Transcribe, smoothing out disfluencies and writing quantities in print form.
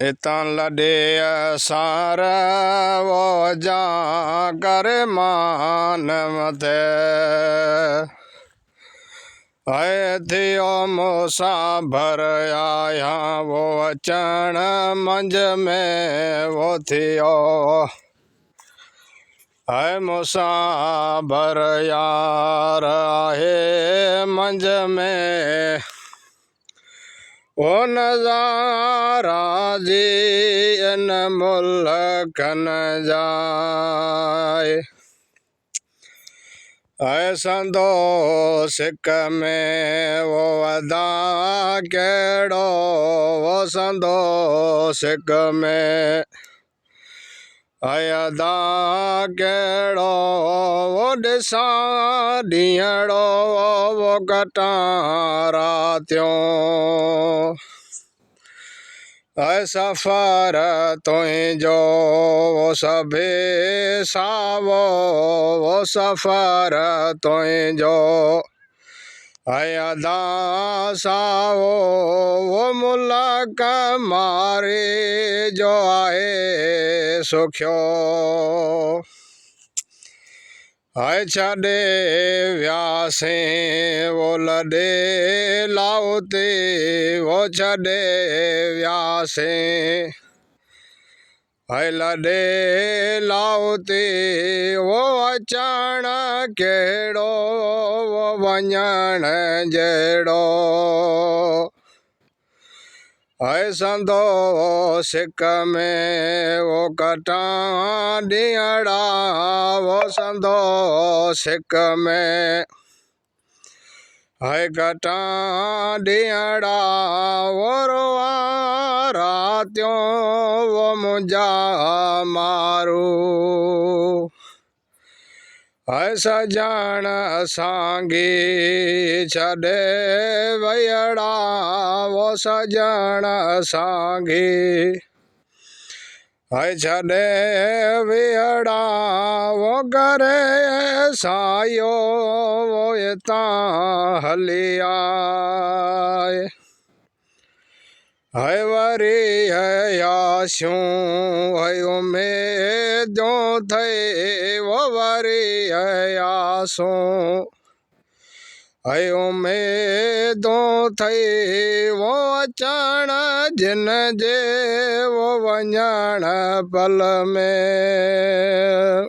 इतां लॾे सार वो जा कर मान मथे आए थियो मूंसां भर आया वो अचण मंझ में वो थियो है मूंसां भर यार आहे मंझ में ओ नज़ारा जी इन मुल्कन जाए संदो सिक में वो अदा कहिड़ो वो संदो सिक में अदा कहिड़ो वो ॾिसां ॾींहड़ो वो कटां रातियों सफ़र तुंहिंजो वो सभे सावो वो सफ़र तुंहिंजो अदा सावो वो मुल्क मारे जो आहे सुखियो छॾे वियासीं वो लॾे लाउते वो छॾे वियासीं लॾे लाउते वो अचण कहिड़ो वो वञण जहिड़ो संदो सिक में वो कटां ॾींहड़ा वो संदो सिक में कटां ॾींहड़ा वो रोआ रातियों वो मुंहिंजा मारू सजण सांगी छॾे वयड़ा वो सजण सांगी छॾे वियड़ा वो करे सायो वो इतां हली आए वरी आयासियूं उमेदूं थई वो वरी आयासूं उमेदूं थई वो अचण जिन जे वो वञण पल में